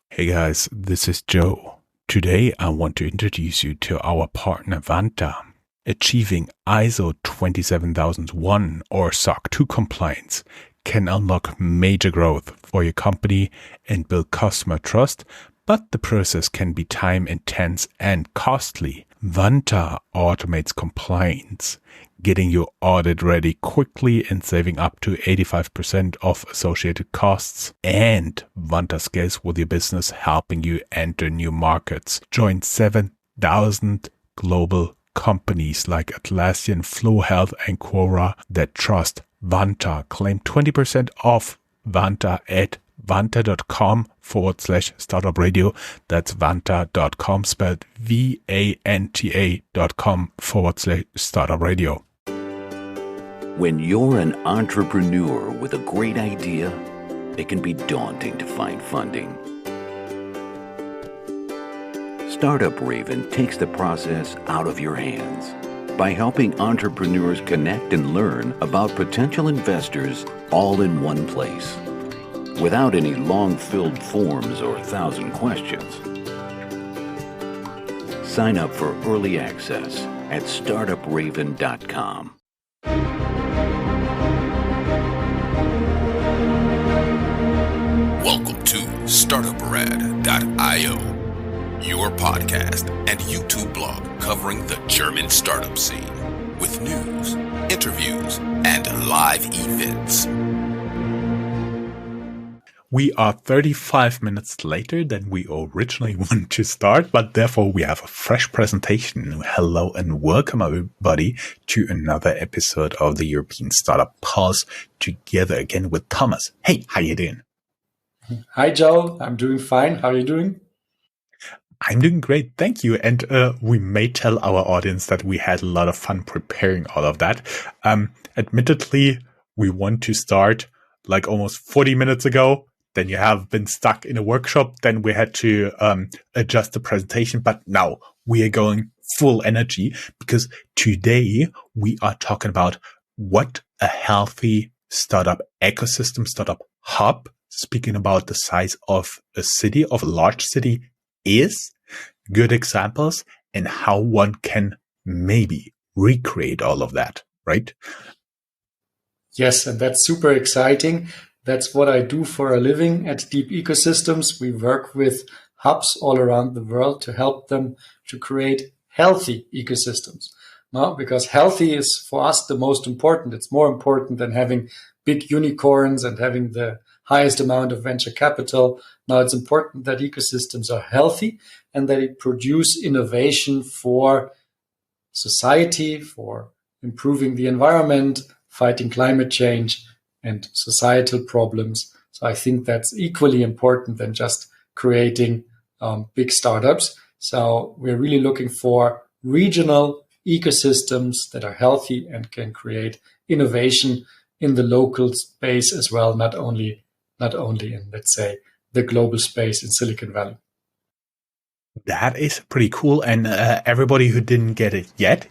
Hey guys, this is Joe. Today I want to introduce you to our partner Vanta. Achieving ISO 27001 or SOC 2 compliance can unlock major growth for your company and build customer trust, but the process can be time intense and costly. Vanta automates compliance, getting your audit ready quickly and saving up to 85% of associated costs. And Vanta scales with your business, helping you enter new markets. Join 7,000 global companies like Atlassian, Flow Health, and Quora that trust Vanta. Claim 20% off Vanta at vanta.com/startupradio. That's vanta.com, spelled vanta.com/startupradio. When you're an entrepreneur with a great idea, it can be daunting to find funding. Startup Raven takes the process out of your hands by helping entrepreneurs connect and learn about potential investors all in one place, without any long-filled forms or 1,000 questions. Sign up for early access at startupraven.com. Welcome to Startuprad.io, your podcast and YouTube blog covering the German startup scene with news, interviews, and live events. We are 35 minutes later than we originally wanted to start, but therefore we have a fresh presentation. Hello and welcome everybody to another episode of the European Startup Pulse, together again with Thomas. Hey, how you doing? Hi, Joe. I'm doing fine. How are you doing? I'm doing great. Thank you. And we may tell our audience that we had a lot of fun preparing all of that. Admittedly, we want to start like almost 40 minutes ago. Then you have been stuck in a workshop. Then we had to adjust the presentation. But now we are going full energy because today we are talking about what a healthy startup ecosystem, startup hub, speaking about the size of a city, of a large city, is, good examples, and how one can maybe recreate all of that, right? Yes, and that's super exciting. That's what I do for a living at Deep Ecosystems. We work with hubs all around the world to help them to create healthy ecosystems. No, because healthy is for us the most important. It's more important than having big unicorns and having the highest amount of venture capital. Now it's important that ecosystems are healthy and that it produce innovation for society, for improving the environment, fighting climate change and societal problems. So I think that's equally important than just creating big startups. So we're really looking for regional ecosystems that are healthy and can create innovation in the local space as well, not only in, let's say, the global space in Silicon Valley. That is pretty cool. And everybody who didn't get it yet,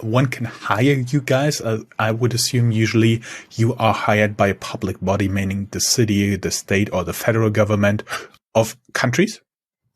one can hire you guys. I would assume usually you are hired by a public body, meaning the city, the state, or the federal government of countries.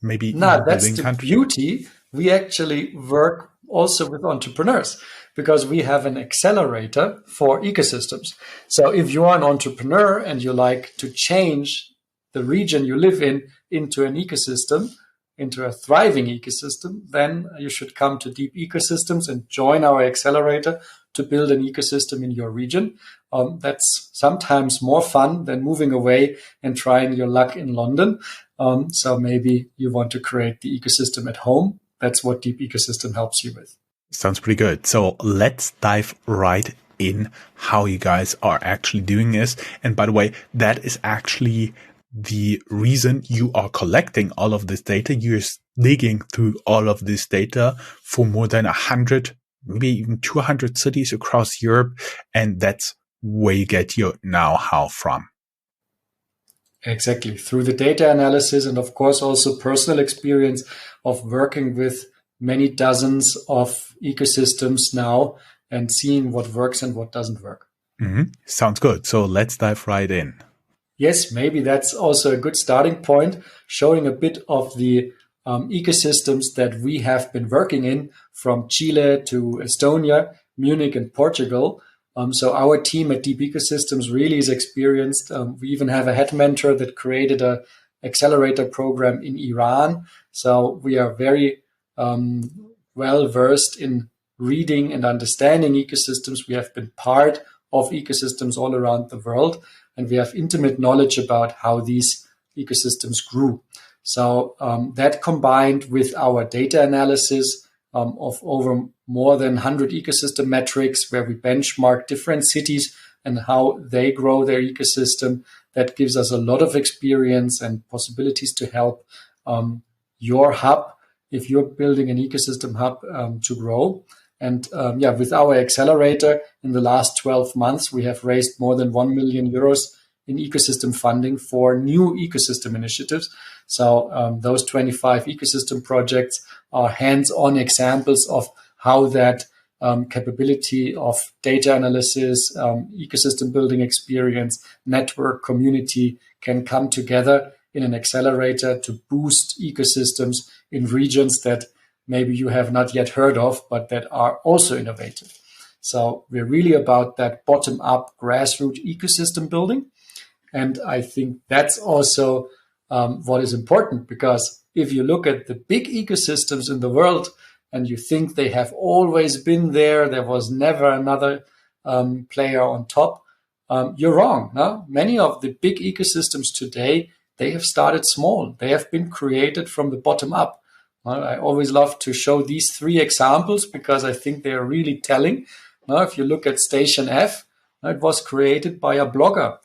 Maybe no, that's the beauty. We actually work also with entrepreneurs because we have an accelerator for ecosystems. So if you are an entrepreneur and you like to change the region you live in into an ecosystem, into a thriving ecosystem, then you should come to Deep Ecosystems and join our accelerator to build an ecosystem in your region. That's sometimes more fun than moving away and trying your luck in London. So maybe you want to create the ecosystem at home. That's what Deep Ecosystem helps you with. Sounds pretty good. So let's dive right in how you guys are actually doing this. And by the way, that is actually the reason you are collecting all of this data. You're digging through all of this data for more than 100, maybe even 200 cities across Europe. And that's where you get your know-how from. Exactly. Through the data analysis and of course also personal experience of working with many dozens of ecosystems now and seeing what works and what doesn't work. Mm-hmm. Sounds good. So let's dive right in. Yes, maybe that's also a good starting point, showing a bit of the ecosystems that we have been working in from Chile to Estonia, Munich, and Portugal. So our team at Deep Ecosystems really is experienced. We even have a head mentor that created a accelerator program in Iran. So we are very well versed in reading and understanding ecosystems. We have been part of ecosystems all around the world, and we have intimate knowledge about how these ecosystems grew. So that combined with our data analysis of over more than 100 ecosystem metrics, where we benchmark different cities and how they grow their ecosystem, that gives us a lot of experience and possibilities to help your hub, if you're building an ecosystem hub, to grow. And with our accelerator in the last 12 months, we have raised more than 1 million euros in ecosystem funding for new ecosystem initiatives. So those 25 ecosystem projects are hands-on examples of how that capability of data analysis, ecosystem building experience, network, community can come together in an accelerator to boost ecosystems in regions that maybe you have not yet heard of, but that are also innovative. So we're really about that bottom-up grassroots ecosystem building. And I think that's also what is important, because if you look at the big ecosystems in the world and you think they have always been there was never another player on top, you're wrong. No? Many of the big ecosystems today, they have started small. They have been created from the bottom up. I always love to show these three examples because I think they are really telling. Now, if you look at Station F, it was created by a blogger,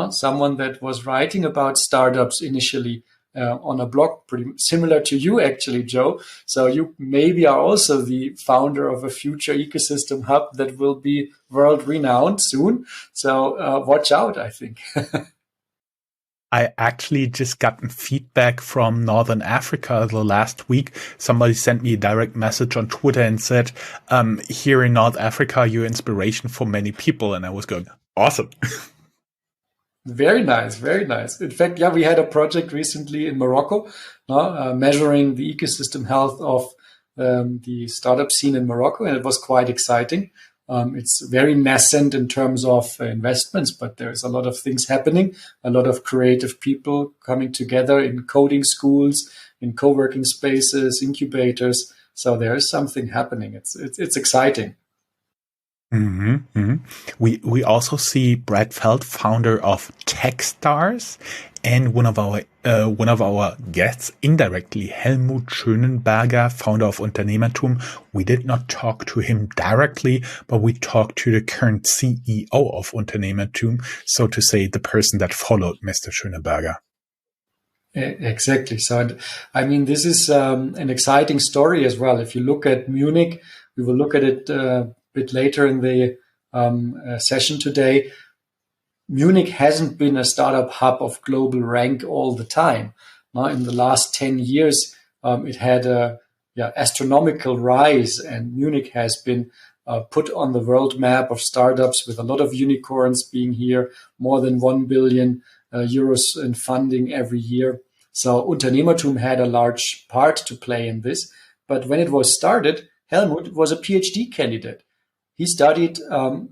someone that was writing about startups initially on a blog, pretty similar to you, actually, Joe. So you maybe are also the founder of a future ecosystem hub that will be world renowned soon. So watch out, I think. I actually just gotten feedback from Northern Africa the last week. Somebody sent me a direct message on Twitter and said, here in North Africa, you're inspiration for many people. And I was going, awesome. Very nice, very nice. In fact, we had a project recently in Morocco, measuring the ecosystem health of the startup scene in Morocco, and it was quite exciting. It's very nascent in terms of investments, but there's a lot of things happening, a lot of creative people coming together in coding schools, in co-working spaces, incubators. So there is something happening. It's exciting. Mm-hmm, mm-hmm. We also see Brad Feld, founder of Techstars, and one of our guests indirectly, Helmut Schönenberger, founder of Unternehmertum. We did not talk to him directly, but we talked to the current CEO of Unternehmertum, so to say, the person that followed Mr. Schönenberger. Exactly. So, I mean, this is an exciting story as well. If you look at Munich, we will look at it a bit later in the session today. Munich hasn't been a startup hub of global rank all the time. In the last 10 years, it had a astronomical rise, and Munich has been put on the world map of startups with a lot of unicorns being here, more than 1 billion euros in funding every year. So Unternehmertum had a large part to play in this. But when it was started, Helmut was a PhD candidate. He studied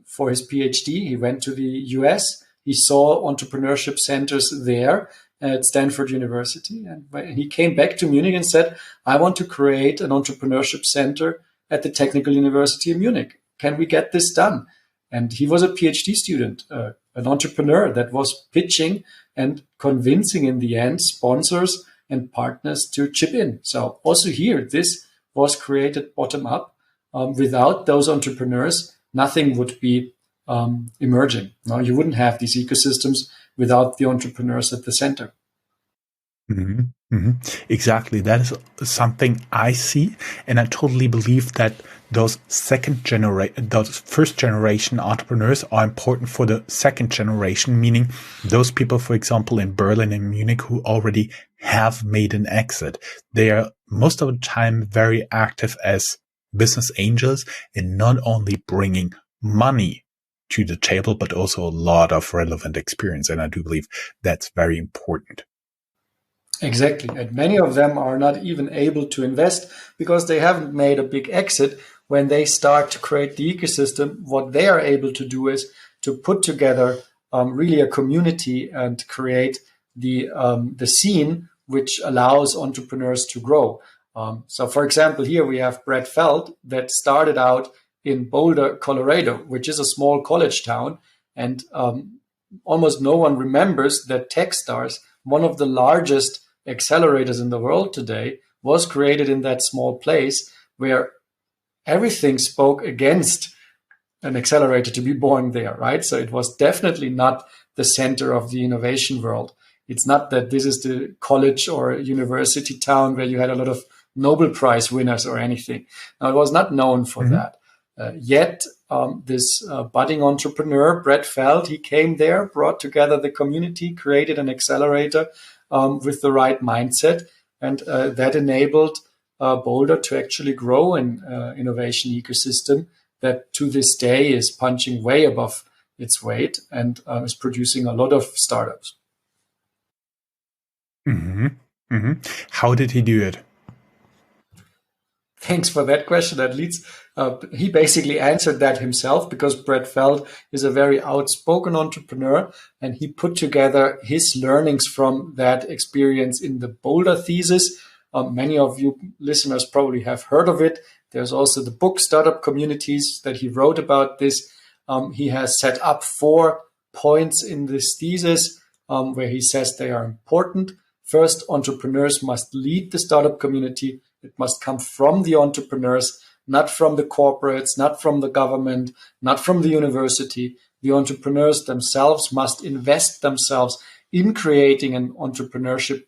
for his PhD. He went to the US. He saw entrepreneurship centers there at Stanford University. And he came back to Munich and said, I want to create an entrepreneurship center at the Technical University of Munich. Can we get this done? And he was a PhD student, an entrepreneur that was pitching and convincing in the end sponsors and partners to chip in. So also here, this was created bottom up. Without those entrepreneurs, nothing would be emerging. No, you wouldn't have these ecosystems without the entrepreneurs at the center. Mm-hmm. Mm-hmm. Exactly. That is something I see. And I totally believe that those first generation entrepreneurs are important for the second generation, meaning those people, for example, in Berlin and Munich who already have made an exit. They are most of the time very active as business angels and not only bringing money to the table, but also a lot of relevant experience. And I do believe that's very important. Exactly. And many of them are not even able to invest because they haven't made a big exit. When they start to create the ecosystem, what they are able to do is to put together really a community and create the scene which allows entrepreneurs to grow. So, for example, here we have Brett Feld that started out in Boulder, Colorado, which is a small college town. And almost no one remembers that Techstars, one of the largest accelerators in the world today, was created in that small place where everything spoke against an accelerator to be born there, right? So it was definitely not the center of the innovation world. It's not that this is the college or university town where you had a lot of Nobel Prize winners or anything. Now, it was not known for that. Yet, this budding entrepreneur, Brett Feld, he came there, brought together the community, created an accelerator with the right mindset, and that enabled Boulder to actually grow an innovation ecosystem that to this day is punching way above its weight and is producing a lot of startups. Mm-hmm. Mm-hmm. How did he do it? Thanks for that question. That leads. He basically answered that himself because Brett Feld is a very outspoken entrepreneur, and he put together his learnings from that experience in the Boulder thesis. Many of you listeners probably have heard of it. There's also the book Startup Communities that he wrote about this. He has set up 4 points in this thesis where he says they are important. First, entrepreneurs must lead the startup community. It must come from the entrepreneurs, not from the corporates, not from the government, not from the university. The entrepreneurs themselves must invest themselves in creating an entrepreneurship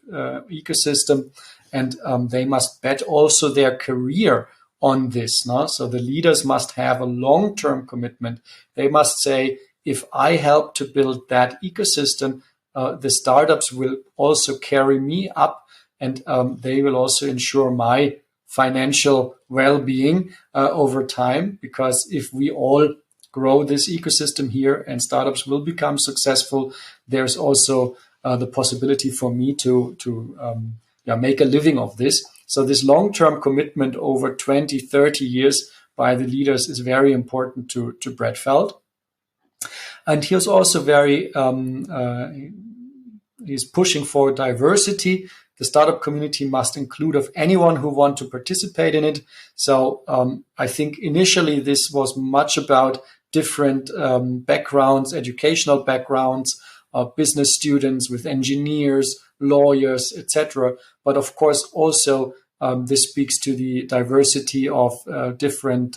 ecosystem, and they must bet also their career on this. No? So the leaders must have a long-term commitment. They must say, if I help to build that ecosystem, the startups will also carry me up, and they will also ensure my financial well-being over time. Because if we all grow this ecosystem here and startups will become successful, there's also the possibility for me to make a living of this. So this long-term commitment over 20, 30 years by the leaders is very important to Brett Feld. And he was also very, he's pushing for diversity. The startup community must include of anyone who want to participate in it. So I think initially this was much about different backgrounds, educational backgrounds, business students with engineers, lawyers, etc. But of course, also this speaks to the diversity of different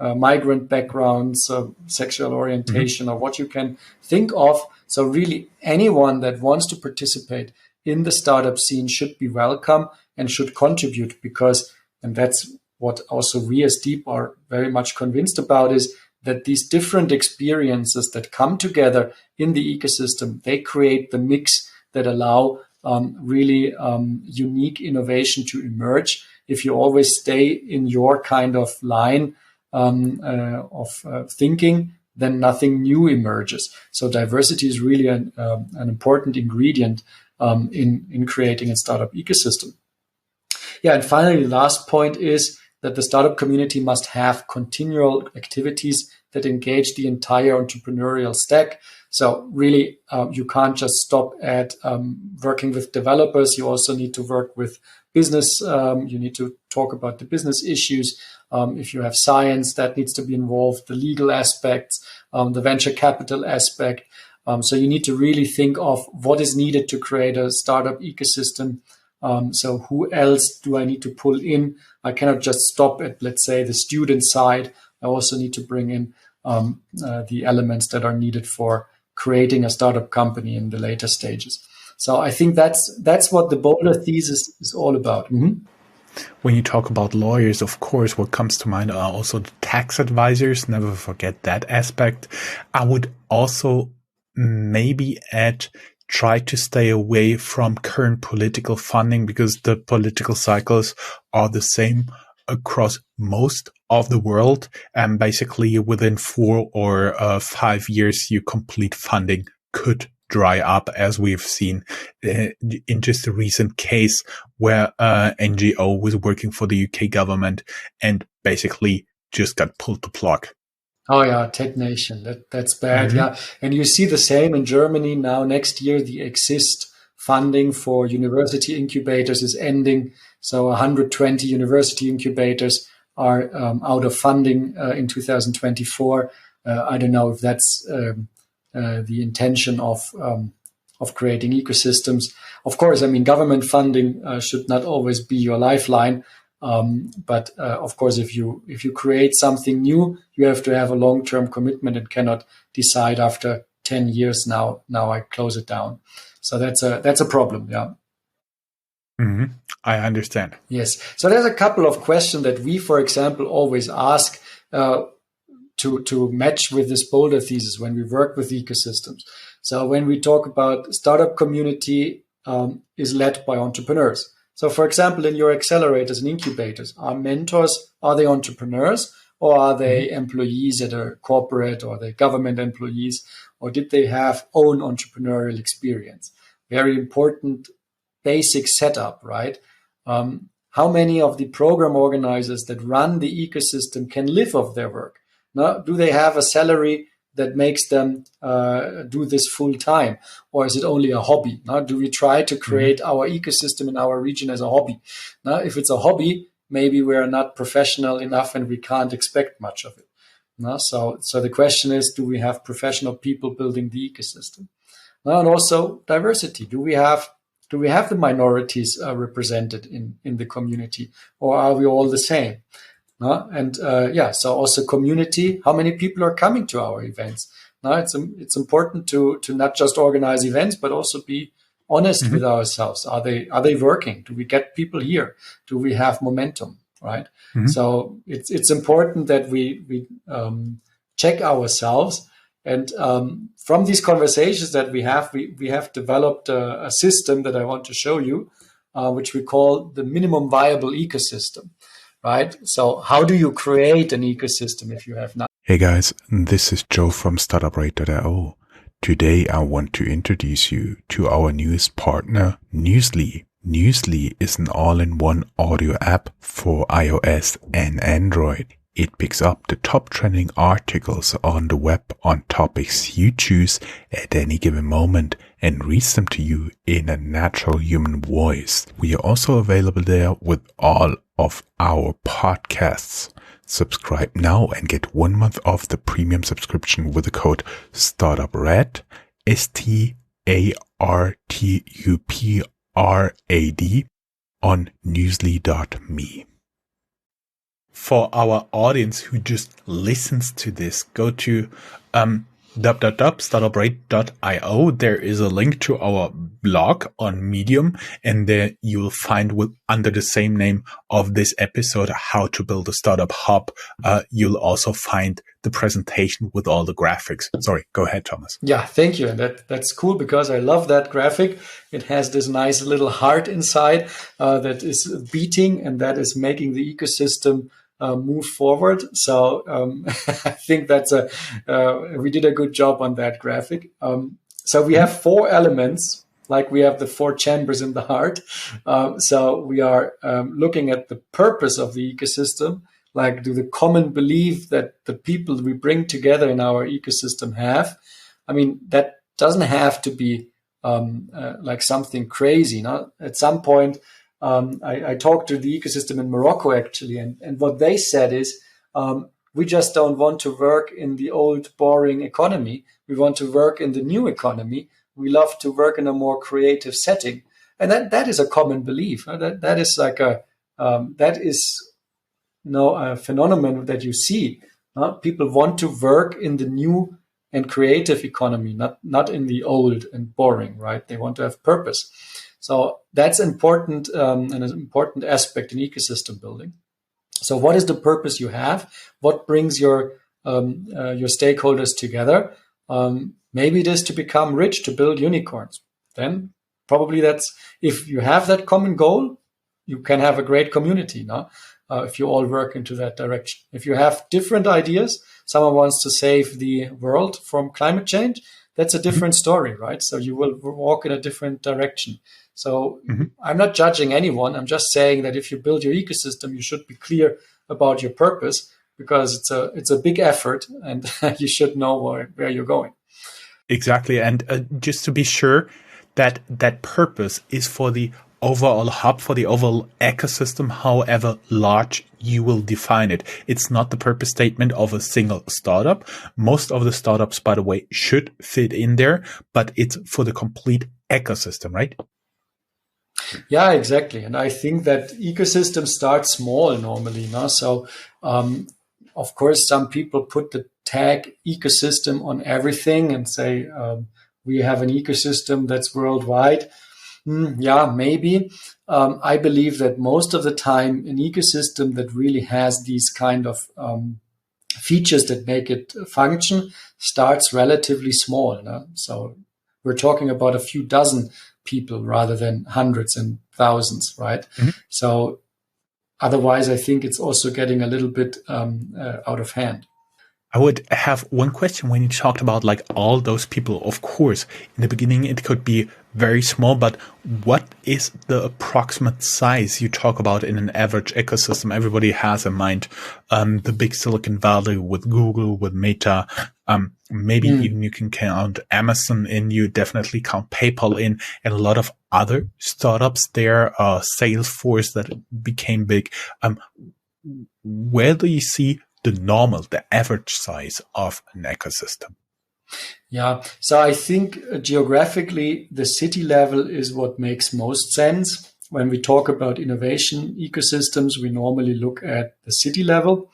migrant backgrounds, sexual orientation, or what you can think of. So really, anyone that wants to participate in the startup scene should be welcome and should contribute, because, and that's what also we as DEEP are very much convinced about, is that these different experiences that come together in the ecosystem, they create the mix that allow really unique innovation to emerge. If you always stay in your kind of line of thinking, then nothing new emerges. So diversity is really an important ingredient in creating a startup ecosystem. Yeah, and finally, the last point is that the startup community must have continual activities that engage the entire entrepreneurial stack. So really, you can't just stop at working with developers. You also need to work with business. You need to talk about the business issues. If you have science, that needs to be involved, the legal aspects, the venture capital aspect. So you need to really think of what is needed to create a startup ecosystem. So who else do I need to pull in? I cannot just stop at, let's say, the student side. I also need to bring in the elements that are needed for creating a startup company in the later stages. So I think that's what the Boulder thesis is all about. Mm-hmm. When you talk about lawyers, of course, what comes to mind are also the tax advisors. Never forget that aspect. I would also maybe add, try to stay away from current political funding, because the political cycles are the same across most of the world. And basically within 4 or 5 years, your complete funding could dry up, as we've seen in just a recent case where NGO was working for the UK government and basically just got pulled the plug. Oh yeah, Tech Nation. That's bad. Yeah, and you see the same in Germany now. Next year, the Exist funding for university incubators is ending. So 120 university incubators are out of funding in 2024. I don't know if that's the intention of creating ecosystems. Of course, I mean, government funding should not always be your lifeline. But of course, if you create something new, you have to have a long-term commitment and cannot decide after 10 years now I close it down. So that's a problem. Yeah. Mm-hmm. I understand. Yes. So there's a couple of questions that we, for example, always ask to match with this Boulder thesis when we work with ecosystems. So when we talk about startup community is led by entrepreneurs. So, for example, in your accelerators and incubators, are mentors, are they entrepreneurs or are they employees at a corporate, or are they government employees, or did they have own entrepreneurial experience? Very important basic setup, right? How many of the program organizers that run the ecosystem can live off their work? Now, do they have a salary that makes them do this full time, or is it only a hobby? Now, do we try to create our ecosystem in our region as a hobby? Now, if it's a hobby, maybe we're not professional enough and we can't expect much of it. Now, so the question is, do we have professional people building the ecosystem? Now, and also diversity. Do we have the minorities represented in the community, or are we all the same? So also community, how many people are coming to our events? Now, it's important to not just organize events, but also be honest with ourselves. Are they working? Do we get people here? Do we have momentum? Right. So it's important that we check ourselves. And from these conversations that we have developed a system that I want to show you, which we call the minimum viable ecosystem. Right. So how do you create an ecosystem if you have not? Hey guys, this is Joe from Startuprad.io. Today I want to introduce you to our newest partner, Newsly. Newsly is an all-in-one audio app for iOS and Android. It picks up the top trending articles on the web on topics you choose at any given moment and reads them to you in a natural human voice. We are also available there with all of our podcasts. Subscribe now and get 1 month off the premium subscription with the code StartupRad, StartUprad on newsly.me. For our audience who just listens to this, go to www.startuprad.io. There is a link to our blog on Medium, and there you will find under the same name of this episode how to build a startup hub. You'll also find the presentation with all the graphics. Sorry, go ahead, Thomas. Yeah, thank you. And that's cool because I love that graphic. It has this nice little heart inside that is beating, and that is making the ecosystem move forward. So I think that's we did a good job on that graphic. So we have 4 elements, like we have the 4 chambers in the heart. So we are looking at the purpose of the ecosystem, like do the common belief that the people we bring together in our ecosystem have. I mean, that doesn't have to be like something crazy. No? At some point, I talked to the ecosystem in Morocco, actually, and what they said is we just don't want to work in the old, boring economy. We want to work in the new economy. We love to work in a more creative setting. And that is a common belief. That is like a phenomenon that you see. People want to work in the new and creative economy, not in the old and boring, right? They want to have purpose. So that's important, and an important aspect in ecosystem building. So what is the purpose you have? What brings your stakeholders together? Maybe it is to become rich, to build unicorns. Then probably that's, if you have that common goal, you can have a great community, no? If you all work into that direction. If you have different ideas, someone wants to save the world from climate change, that's a different story, right? So you will walk in a different direction. So I'm not judging anyone. I'm just saying that if you build your ecosystem, you should be clear about your purpose, because it's a big effort, and you should know where you're going. Exactly. And just to be sure that that purpose is for the overall hub, for the overall ecosystem, however large you will define it. It's not the purpose statement of a single startup. Most of the startups, by the way, should fit in there, but it's for the complete ecosystem, right? Yeah, exactly. And I think that ecosystem starts small normally. No? So, of course, some people put the tag ecosystem on everything and say, we have an ecosystem that's worldwide. Yeah, maybe. I believe that most of the time, an ecosystem that really has these kind of features that make it function starts relatively small. No? So we're talking about a few dozen people rather than hundreds and thousands, right? So otherwise, I think it's also getting a little bit out of hand. I would have one question when you talked about like all those people. Of course, in the beginning, it could be very small, but what is the approximate size you talk about in an average ecosystem? Everybody has in mind the big Silicon Valley with Google, with Meta. Maybe even you can count Amazon in, you definitely count PayPal in, and a lot of other startups there, Salesforce that became big. Where do you see the average size of an ecosystem? Yeah, so I think geographically, the city level is what makes most sense. When we talk about innovation ecosystems, we normally look at the city level.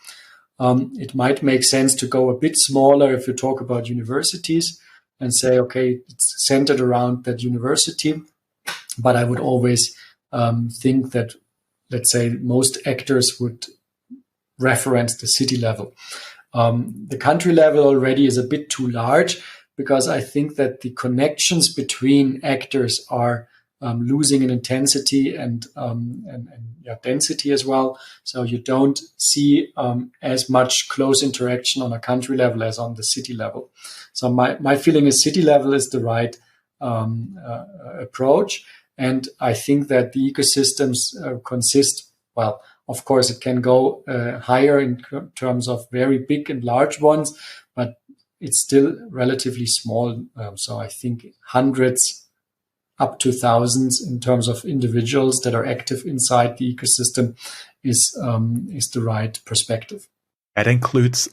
It might make sense to go a bit smaller if you talk about universities and say, okay, it's centered around that university. But I would always think that, let's say, most actors would reference the city level. The country level already is a bit too large, because I think that the connections between actors are losing in intensity and density as well. So you don't see as much close interaction on a country level as on the city level. So my feeling is city level is the right approach. And I think that the ecosystems consist, well, of course, it can go higher in terms of very big and large ones, but it's still relatively small. So I think hundreds up to thousands in terms of individuals that are active inside the ecosystem is the right perspective. That includes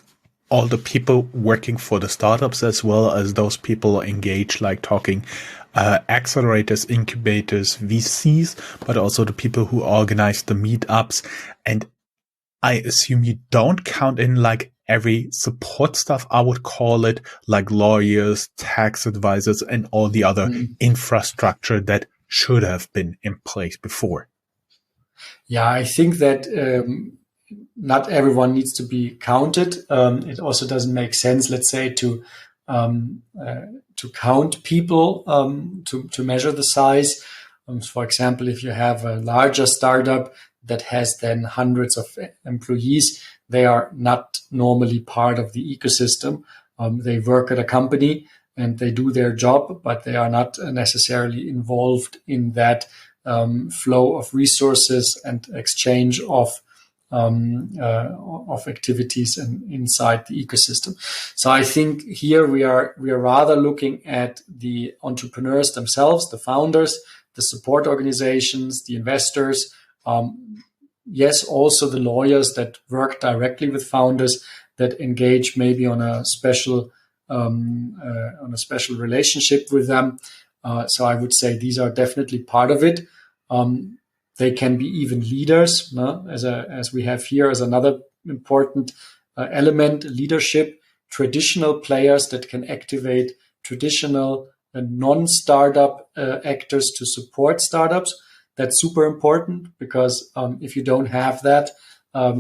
all the people working for the startups, as well as those people engaged, like talking accelerators, incubators, VCs, but also the people who organize the meetups. And I assume you don't count in like every support staff, I would call it, like lawyers, tax advisors, and all the other infrastructure that should have been in place before. Yeah, I think that not everyone needs to be counted. It also doesn't make sense, let's say, to count people to measure the size. For example, if you have a larger startup that has then hundreds of employees, they are not normally part of the ecosystem. They work at a company and they do their job, but they are not necessarily involved in that flow of resources and exchange of activities and inside the ecosystem. So I think here we are rather looking at the entrepreneurs themselves, the founders, the support organizations, the investors. Yes, also the lawyers that work directly with founders, that engage maybe on a special relationship with them. So I would say these are definitely part of it. They can be even leaders, no? As we have here as another important element, leadership, traditional players that can activate traditional and non-startup actors to support startups. That's super important, because if you don't have that,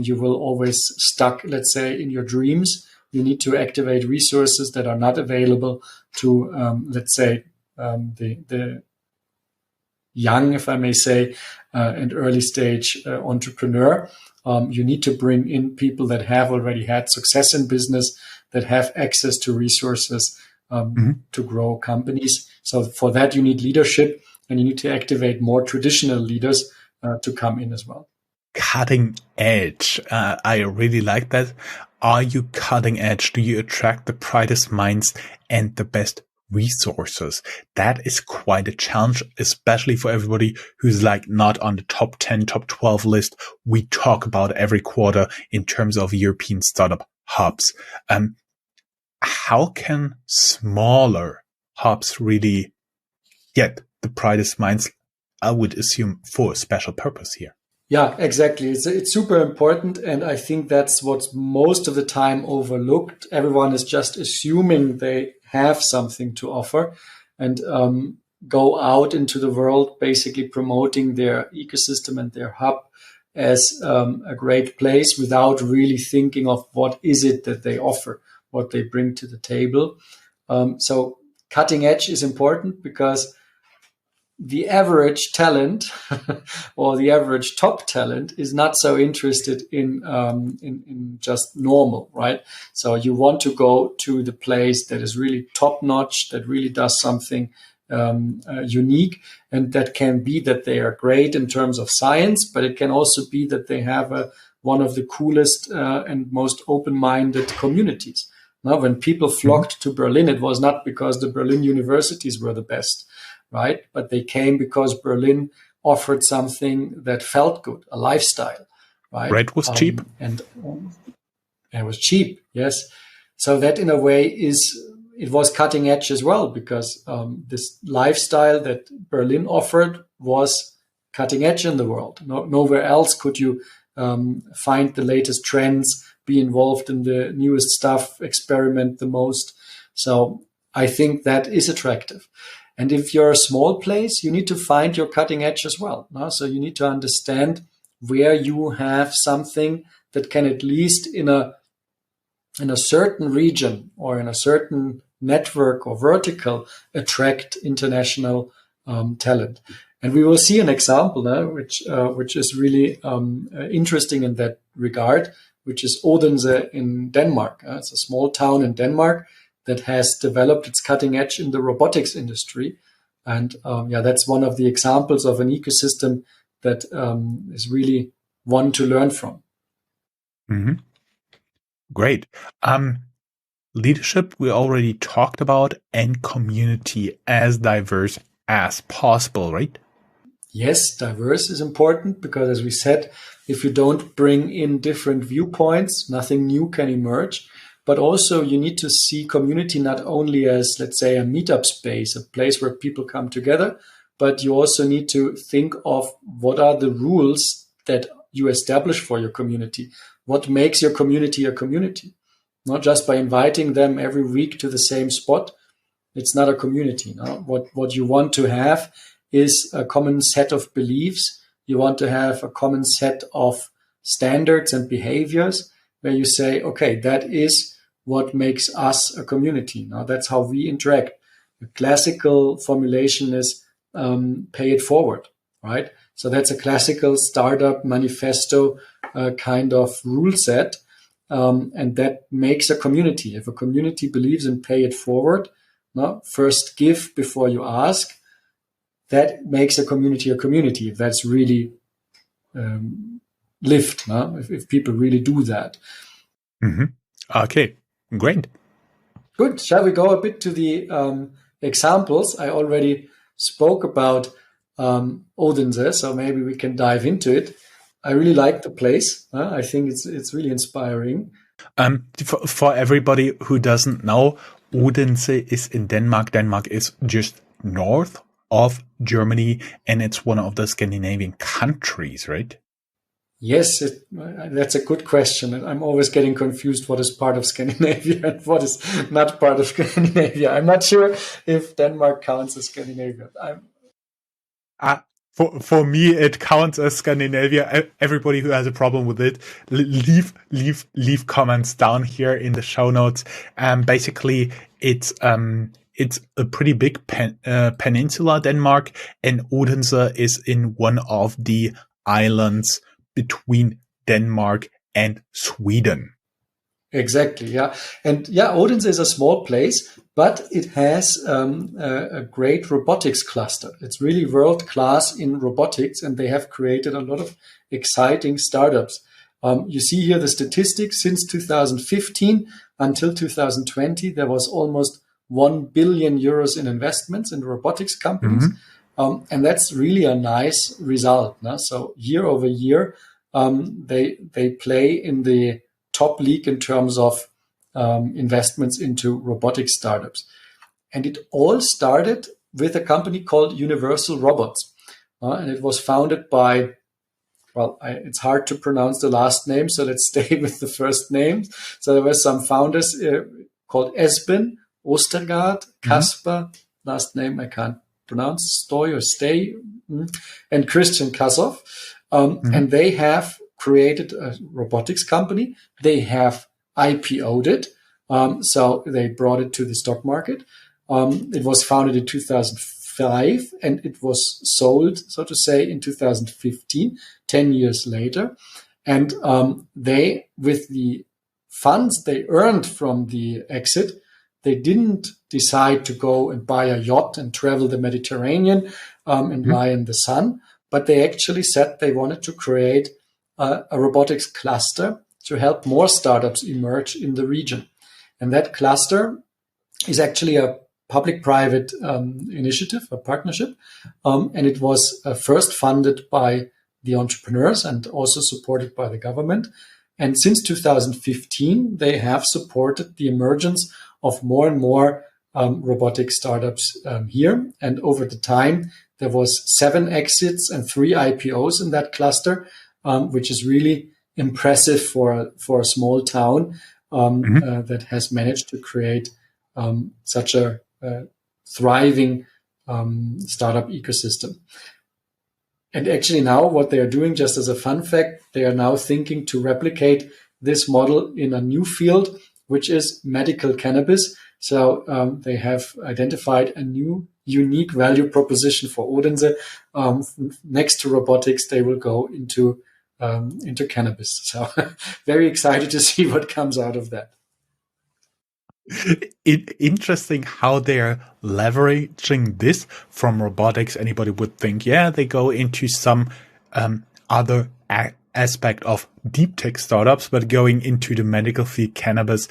you will always stuck, let's say, in your dreams. You need to activate resources that are not available to, let's say, the young, if I may say, and early stage entrepreneur. You need to bring in people that have already had success in business, that have access to resources to grow companies. So for that, you need leadership, and you need to activate more traditional leaders to come in as well. Cutting edge. I really like that. Are you cutting edge? Do you attract the brightest minds and the best resources? That is quite a challenge, especially for everybody who's like not on the top 10, top 12 list we talk about every quarter in terms of European startup hubs. How can smaller hubs really get the brightest minds? I would assume for a special purpose here. Yeah, exactly. It's super important. And I think that's what's most of the time overlooked. Everyone is just assuming they have something to offer and go out into the world, basically promoting their ecosystem and their hub as a great place without really thinking of what is it that they offer, what they bring to the table. So cutting edge is important because the average talent or the average top talent is not so interested in just normal, right? So you want to go to the place that is really top notch, that really does something unique, and that can be that they are great in terms of science, but it can also be that they have one of the coolest and most open-minded communities. Now, when people flocked to Berlin, it was not because the Berlin universities were the best, right? But they came because Berlin offered something that felt good, a lifestyle, right? Rent was cheap. And it was cheap, yes. So that in a way it was cutting edge as well, because this lifestyle that Berlin offered was cutting edge in the world. Nowhere else could you find the latest trends, be involved in the newest stuff, experiment the most. So I think that is attractive. And if you're a small place, you need to find your cutting edge as well. No? So you need to understand where you have something that can, at least in a certain region or in a certain network or vertical, attract international talent. And we will see an example now, which is really interesting in that regard, which is Odense in Denmark. It's a small town in Denmark that has developed its cutting edge in the robotics industry. And that's one of the examples of an ecosystem that is really one to learn from. Mm-hmm. Great. Leadership we already talked about, and community as diverse as possible, right? Yes, diverse is important because, as we said, if you don't bring in different viewpoints, nothing new can emerge. But also you need to see community not only as, let's say, a meetup space, a place where people come together, but you also need to think of what are the rules that you establish for your community. What makes your community a community? Not just by inviting them every week to the same spot. It's not a community. No? What you want to have is a common set of beliefs. You want to have a common set of standards and behaviors where you say, okay, that is what makes us a community. Now that's how we interact. The classical formulation is pay it forward, right? So that's a classical startup manifesto kind of rule set. And that makes a community. If a community believes in pay it forward, no, first give before you ask, that makes a community, if that's really lived, no? If people really do that. Mm-hmm. Okay, great. Good. Shall we go a bit to the examples? I already spoke about Odense, so maybe we can dive into it. I really like the place. I think it's really inspiring. For everybody who doesn't know, Odense is in Denmark. Denmark is just north of Germany, and it's one of the Scandinavian countries, right? Yes, that's a good question. And I'm always getting confused what is part of Scandinavia and what is not part of Scandinavia. I'm not sure if Denmark counts as Scandinavia. For me, it counts as Scandinavia. Everybody who has a problem with it, leave comments down here in the show notes. Basically, it's it's a pretty big peninsula, Denmark, and Odense is in one of the islands between Denmark and Sweden. Exactly, yeah. And yeah, Odense is a small place, but it has a great robotics cluster. It's really world class in robotics, and they have created a lot of exciting startups. You see here the statistics since 2015 until 2020, there was almost 1 billion euros in investments in robotics companies. And that's really a nice result. No? So year over year, they play in the top league in terms of investments into robotic startups. And it all started with a company called Universal Robots. And it was founded by, well, it's hard to pronounce the last name, so let's stay with the first name. So there were some founders called Esben Ostergaard, Kasper, last name I can't pronounce, Stoy or Stay, and Christian Kassow. And they have created a robotics company. They have IPO'd it. So they brought it to the stock market. It was founded in 2005 and it was sold, so to say, in 2015, 10 years later. And they, with the funds they earned from the exit, they didn't decide to go and buy a yacht and travel the Mediterranean and lie in the sun, but they actually said they wanted to create a robotics cluster to help more startups emerge in the region. And that cluster is actually a public-private initiative, a partnership, and it was first funded by the entrepreneurs and also supported by the government. And since 2015, they have supported the emergence of more and more robotic startups here. And over the time, there was 7 exits and 3 IPOs in that cluster, which is really impressive for a small town that has managed to create such a thriving startup ecosystem. And actually now what they are doing, just as a fun fact, they are now thinking to replicate this model in a new field, which is medical cannabis. So they have identified a new unique value proposition for Odense. Next to robotics, they will go into cannabis. So very excited to see what comes out of that. Interesting how they're leveraging this from robotics. Anybody would think, yeah, they go into some other aspect of deep tech startups, but going into the medical field, cannabis,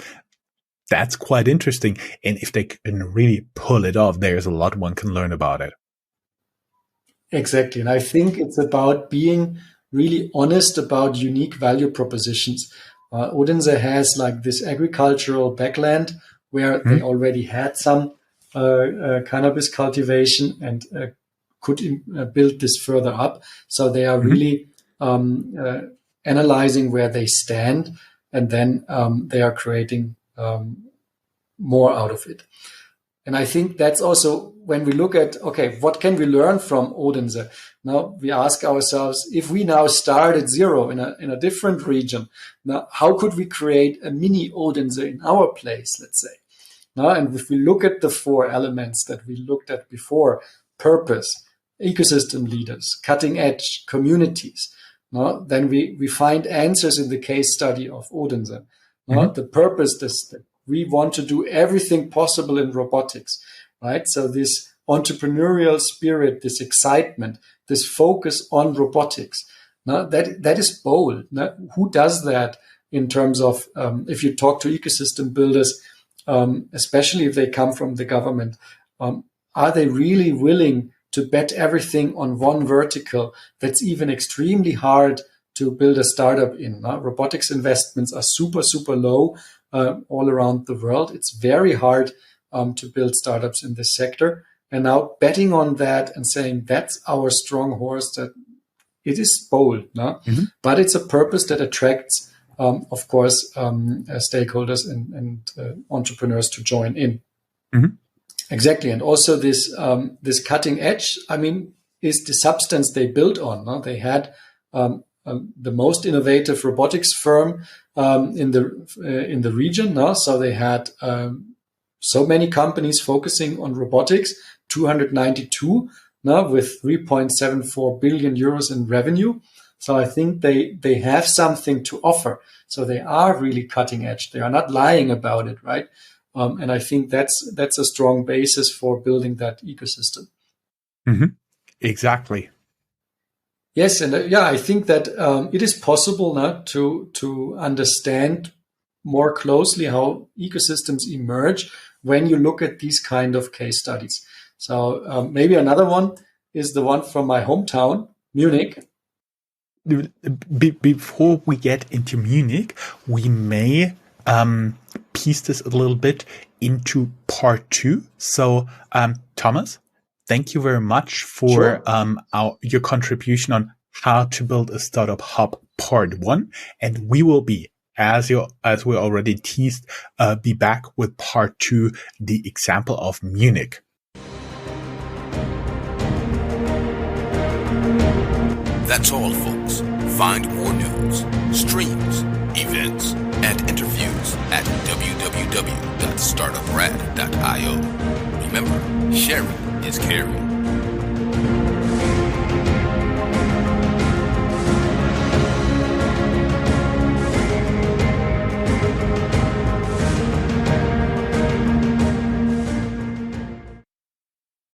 that's quite interesting. And if they can really pull it off, there's a lot one can learn about it. Exactly. And I think it's about being really honest about unique value propositions. Odense has like this agricultural backland where they already had some cannabis cultivation and could build this further up. So they are really analyzing where they stand, and then they are creating more out of it. And I think that's also when we look at, okay, what can we learn from Odense? Now we ask ourselves, if we now start at zero in a different region, now how could we create a mini Odense in our place, let's say? Now, and if we look at the 4 elements that we looked at before, purpose, ecosystem leaders, cutting edge, communities, now, then we find answers in the case study of Odense. Now, the purpose, that we want to do everything possible in robotics, right? So this entrepreneurial spirit, this excitement, this focus on robotics, now that is bold. Now, who does that in terms of, if you talk to ecosystem builders, especially if they come from the government, are they really willing to bet everything on one vertical that's even extremely hard to build a startup in? Robotics investments are super, super low all around the world. It's very hard to build startups in this sector. And now betting on that and saying that's our strong horse, that it is bold, but it's a purpose that attracts, of course, stakeholders and entrepreneurs to join in. Exactly. And also this cutting edge, I mean, is the substance they built on. They had the most innovative robotics firm in the region. So they had so many companies focusing on robotics, 292 now with 3.74 billion euros in revenue. So I think they have something to offer. So they are really cutting edge. They are not lying about it, right? And I think that's a strong basis for building that ecosystem. Mm-hmm. Exactly. Yes, and I think that it is possible now to understand more closely how ecosystems emerge when you look at these kind of case studies. So maybe another one is the one from my hometown, Munich. Before we get into Munich, we may piece this a little bit into part 2. So, Thomas, thank you very much for your contribution on how to build a startup hub part 1. And we will be, as we already teased, be back with part 2, the example of Munich. That's all, folks. Find more news, streams, events, and interviews at www.startuprad.io. Remember, sharing is caring.